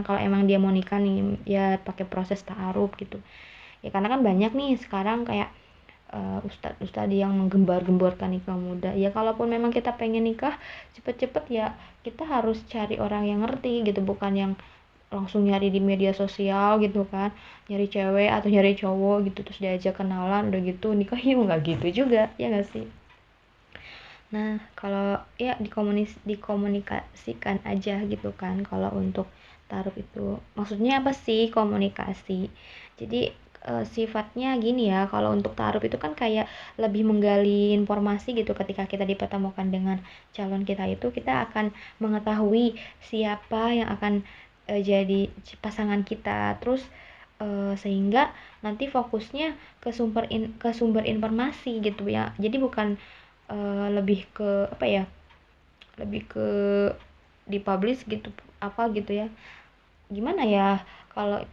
kalau emang dia mau nikah nih ya pakai proses ta'aruf gitu ya, karena kan banyak nih sekarang kayak ustadz yang menggembar-gemborkan nikah muda ya. Kalaupun memang kita pengen nikah cepet-cepet ya kita harus cari orang yang ngerti gitu, bukan yang langsung nyari di media sosial gitu kan, nyari cewek atau nyari cowok gitu terus diajak kenalan udah gitu nikah. Ya nggak gitu juga ya nggak sih. Nah kalau ya dikomunikasikan aja gitu kan. Kalau untuk taruh itu maksudnya apa sih komunikasi, jadi sifatnya gini ya, kalau untuk taruh itu kan kayak lebih menggali informasi gitu. Ketika kita dipertemukan dengan calon kita itu kita akan mengetahui siapa yang akan jadi pasangan kita, terus sehingga nanti fokusnya ke sumber informasi gitu ya. Jadi bukan lebih ke apa ya, lebih ke dipublish gitu apa gitu ya, gimana ya, kalau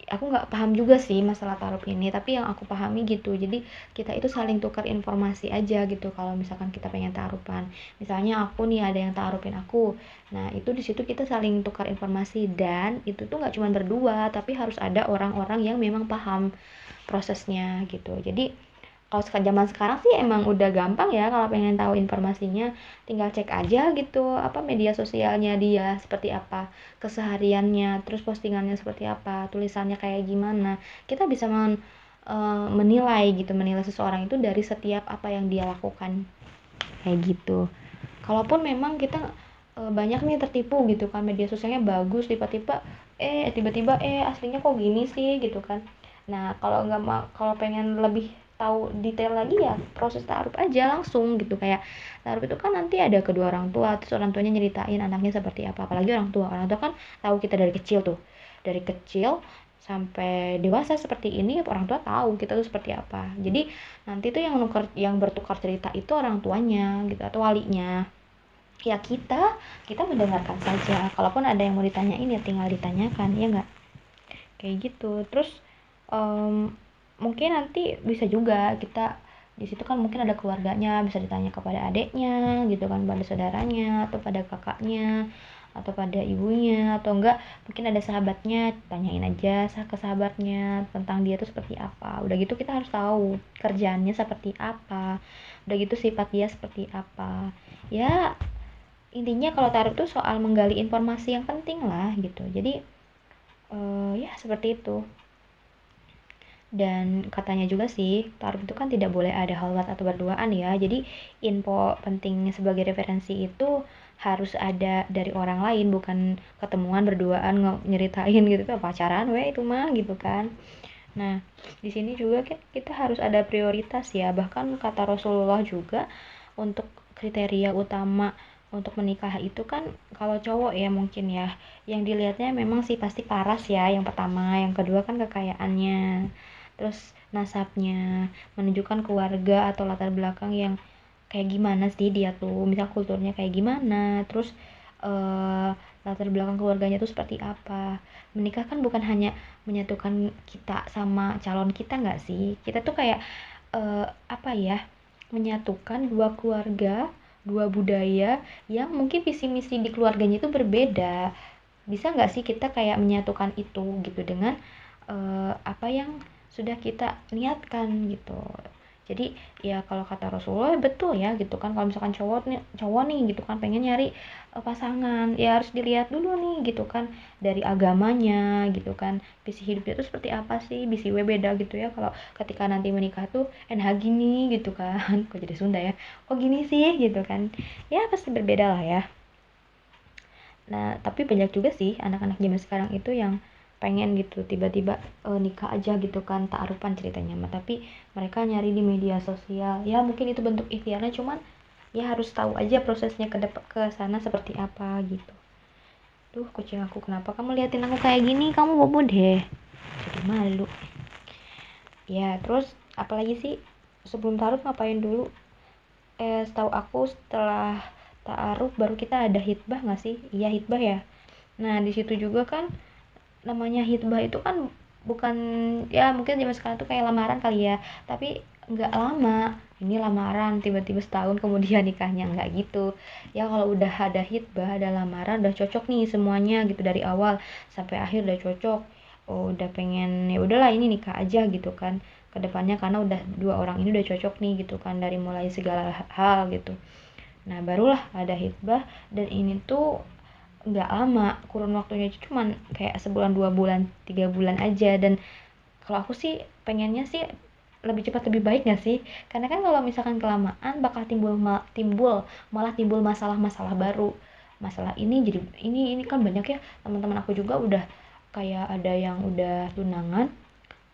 aku nggak paham juga sih masalah taruh ini, tapi yang aku pahami gitu. Jadi kita itu saling tukar informasi aja gitu. Kalau misalkan kita pengen taruhan, misalnya aku nih ada yang taruhin aku, nah itu di situ kita saling tukar informasi, dan itu tuh nggak cuma berdua tapi harus ada orang-orang yang memang paham prosesnya gitu. Jadi kalau zaman sekarang sih emang udah gampang ya, kalau pengen tahu informasinya tinggal cek aja gitu apa media sosialnya dia seperti apa, kesehariannya, terus postingannya seperti apa, tulisannya kayak gimana. Kita bisa menilai gitu, menilai seseorang itu dari setiap apa yang dia lakukan kayak gitu. Kalaupun memang kita banyak nih tertipu gitu kan, media sosialnya bagus tiba-tiba aslinya kok gini sih gitu kan. Nah kalau nggak mau, kalau pengen lebih tahu detail lagi ya proses taaruf aja langsung gitu. Kayak taaruf itu kan nanti ada kedua orang tua, terus orang tuanya nyeritain anaknya seperti apa. Apalagi orang tua kan tahu kita dari kecil tuh, dari kecil sampai dewasa seperti ini orang tua tahu kita tuh seperti apa. Jadi nanti tuh yang bertukar cerita itu orang tuanya gitu atau walinya. Ya kita mendengarkan saja. Kalaupun ada yang mau ditanyain ya tinggal ditanyakan, ya nggak, kayak gitu. Terus mungkin nanti bisa juga kita di situ kan mungkin ada keluarganya, bisa ditanya kepada adiknya gitu kan, pada saudaranya atau pada kakaknya atau pada ibunya, atau enggak mungkin ada sahabatnya, tanyain aja ke sahabatnya tentang dia tuh seperti apa. Udah gitu kita harus tahu kerjaannya seperti apa, udah gitu sifat dia seperti apa. Ya intinya kalau taruh tuh soal menggali informasi yang penting lah gitu. Jadi ya seperti itu. Dan katanya juga sih taruh itu kan tidak boleh ada khalwat atau berduaan ya. Jadi info penting sebagai referensi itu harus ada dari orang lain, bukan ketemuan berduaan nyeritain gitu tuh pacaran itu mah gitu kan. Nah di sini juga kita harus ada prioritas ya. Bahkan kata Rasulullah juga untuk kriteria utama untuk menikah itu kan, kalau cowok ya mungkin ya yang dilihatnya memang sih pasti paras ya yang pertama, yang kedua kan kekayaannya, terus nasabnya, menunjukkan keluarga atau latar belakang yang kayak gimana sih dia tuh, misal kulturnya kayak gimana, terus latar belakang keluarganya tuh seperti apa. Menikah kan bukan hanya menyatukan kita sama calon kita, nggak sih, kita tuh kayak apa ya, menyatukan dua keluarga, dua budaya yang mungkin visi misi di keluarganya itu berbeda. Bisa nggak sih kita kayak menyatukan itu gitu dengan apa yang sudah kita niatkan gitu. Jadi ya kalau kata Rasulullah betul ya gitu kan, kalau misalkan cowok nih gitu kan pengen nyari pasangan ya harus dilihat dulu nih gitu kan dari agamanya gitu kan, visi hidupnya tuh seperti apa sih, visi we beda gitu ya. Kalau ketika nanti menikah tuh gini gitu kan kok jadi Sunda ya, kok gini sih gitu kan, ya pasti berbeda lah ya. Nah tapi banyak juga sih anak-anak zaman sekarang itu yang pengen gitu tiba-tiba nikah aja gitu kan, ta'arufan ceritanya mah, tapi mereka nyari di media sosial. Ya mungkin itu bentuk ikhtiarnya, cuman ya harus tahu aja prosesnya ke sana seperti apa gitu. Duh kucing aku, kenapa kamu liatin aku kayak gini, kamu bobo deh, jadi malu. Ya terus apalagi sih sebelum taaruf ngapain dulu? Setahu aku setelah ta'aruf baru kita ada hitbah nggak sih? Iya hitbah ya. Nah di situ juga kan namanya hitbah itu kan bukan, ya mungkin zaman sekarang tuh kayak lamaran kali ya, tapi nggak lama. ini lamaran tiba-tiba setahun kemudian nikahnya, nggak gitu ya. Kalau udah ada hitbah, ada lamaran, udah cocok nih semuanya gitu dari awal sampai akhir udah cocok, oh, udah pengen ya udahlah ini nikah aja gitu kan kedepannya, karena udah dua orang ini udah cocok nih gitu kan dari mulai segala hal gitu. Nah barulah ada hitbah, dan ini tuh nggak lama, kurun waktunya cuman kayak sebulan, 2 bulan, 3 bulan aja. Dan kalau aku sih pengennya sih lebih cepat lebih baik nggak sih, karena kan kalau misalkan kelamaan bakal malah timbul masalah-masalah baru. Masalah ini jadi ini kan banyak ya, teman-teman aku juga udah kayak ada yang udah tunangan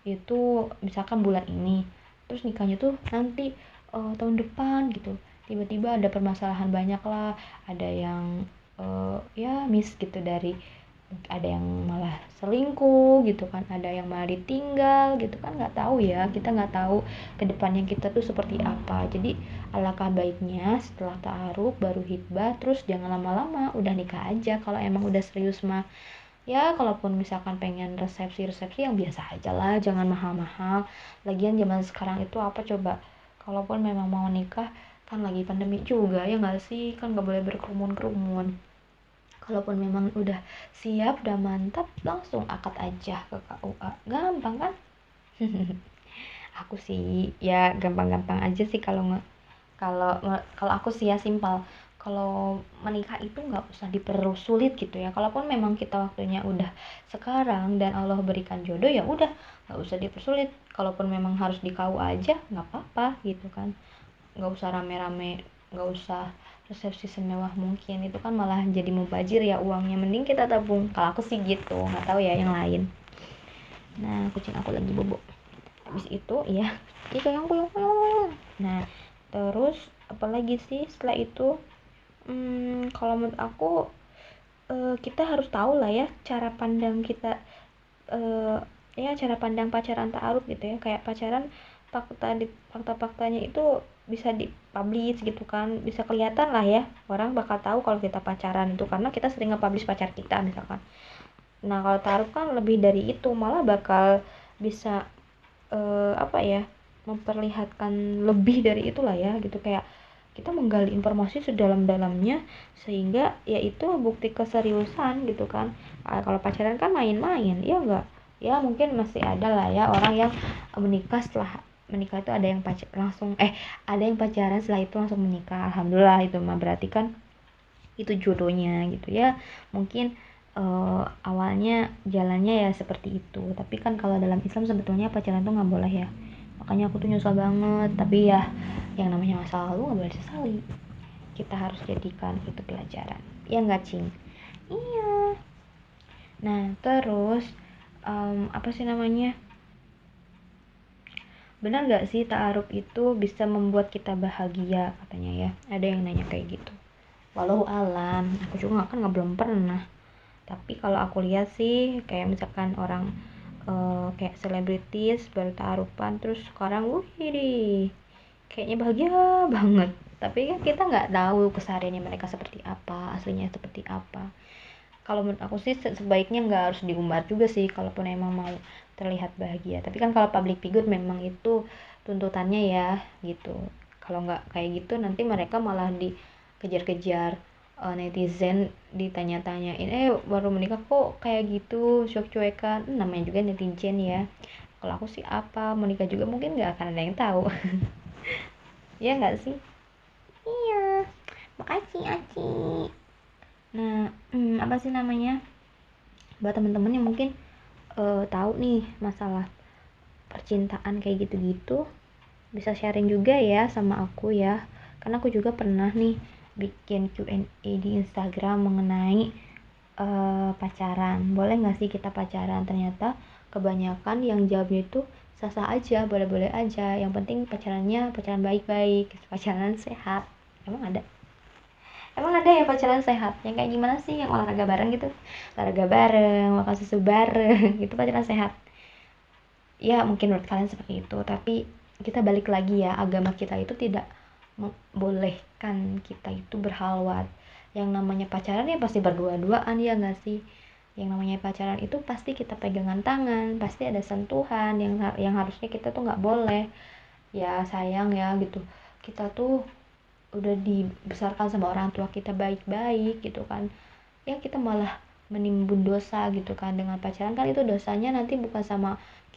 itu misalkan bulan ini, terus nikahnya tuh nanti tahun depan gitu. Tiba-tiba ada permasalahan banyak lah, ada yang ya miss gitu, dari ada yang malah selingkuh gitu kan, ada yang malah ditinggal gitu kan, nggak tahu ya, kita nggak tahu kedepannya kita tuh seperti apa. Jadi alangkah baiknya setelah ta'aruf baru hitbah, terus jangan lama-lama udah nikah aja kalau emang udah serius mah. Ya kalaupun misalkan pengen resepsi yang biasa aja lah, jangan mahal-mahal. Lagian zaman sekarang itu apa coba, kalaupun memang mau nikah kan lagi pandemi juga ya nggak sih, kan nggak boleh berkerumun. Kalaupun memang udah siap, udah mantap, langsung akad aja ke KUA, gampang kan. Aku sih ya gampang-gampang aja sih kalau kalau aku sih ya simpel. Kalau menikah itu nggak usah dipersulit gitu ya. Kalaupun memang kita waktunya udah sekarang dan Allah berikan jodoh, ya udah nggak usah dipersulit. Kalaupun memang harus di KUA aja nggak apa-apa gitu kan. Nggak usah rame-rame, nggak usah resepsi semewah mungkin, itu kan malah jadi mubazir ya uangnya, mending kita tabung. Kalau aku sih gitu, nggak tahu ya yang lain. Nah kucing aku lagi bobo. Habis itu ya itu yang kuyang. Nah terus apalagi sih setelah itu, kalau menurut aku kita harus tahu lah ya cara pandang kita, eh, ya cara pandang pacaran ta'aruf gitu ya. Kayak pacaran, fakta-faktanya itu bisa dipublish gitu kan, bisa kelihatan lah ya, orang bakal tahu kalau kita pacaran itu karena kita sering nge-publish pacar kita misalkan. Nah kalau ta'aruf kan lebih dari itu, malah bakal bisa apa ya, memperlihatkan lebih dari itulah ya gitu. Kayak kita menggali informasi sedalam-dalamnya, sehingga ya itu bukti keseriusan gitu kan. Kalau pacaran kan main-main ya enggak, ya mungkin masih ada lah ya orang yang menikah, setelah menikah itu ada yang ada yang pacaran setelah itu langsung menikah. Alhamdulillah, itu mah berarti kan itu jodohnya gitu ya. Mungkin awalnya jalannya ya seperti itu, tapi kan kalau dalam Islam sebetulnya pacaran tuh nggak boleh ya. Makanya aku tuh nyesel banget, tapi ya yang namanya masa lalu nggak boleh disesali, kita harus jadikan itu pelajaran ya nggak cing. Iya. Nah terus apa sih namanya, benar nggak sih ta'aruf itu bisa membuat kita bahagia katanya ya, ada yang nanya kayak gitu. Walau alam, aku juga belum pernah. Tapi kalau aku lihat sih kayak misalkan orang kayak selebritis baru ta'arufan terus sekarang wih kayaknya bahagia banget. Tapi kan kita nggak tahu kesehariannya mereka seperti apa, aslinya seperti apa. Kalau menurut aku sih sebaiknya nggak harus diumbar juga sih kalaupun emang mau terlihat bahagia. Tapi kan kalau public figure memang itu tuntutannya ya gitu. Kalau nggak kayak gitu nanti mereka malah dikejar-kejar netizen, ditanya-tanyain baru menikah kok kayak gitu, cuek-cuekan. Namanya juga netizen ya. Kalau aku sih apa, menikah juga mungkin nggak akan ada yang tahu. Ya nggak sih. Iya, makasih Aci. Nah apa sih namanya, buat temen-temen yang mungkin tahu nih masalah percintaan kayak gitu-gitu, bisa sharing juga ya sama aku ya, karena aku juga pernah nih bikin Q&A di Instagram mengenai pacaran, boleh nggak sih kita pacaran. Ternyata kebanyakan yang jawabnya itu sah-sah aja, boleh-boleh aja, yang penting pacarannya pacaran baik-baik, pacaran sehat. Emang ada ya pacaran sehat yang kayak gimana sih, yang olahraga bareng gitu, olahraga bareng, makan susu bareng gitu pacaran sehat. Ya mungkin menurut kalian seperti itu, tapi kita balik lagi ya, agama kita itu tidak membolehkan kita itu berhalwat. Yang namanya pacaran ya pasti berdua-duaan ya nggak sih. Yang namanya pacaran itu pasti kita pegangan tangan, pasti ada sentuhan yang harusnya kita tuh nggak boleh. Ya sayang ya gitu, kita tuh udah dibesarkan sama orang tua kita baik-baik gitu kan, ya kita malah menimbun dosa gitu kan dengan pacaran. Kan itu dosanya nanti bukan sama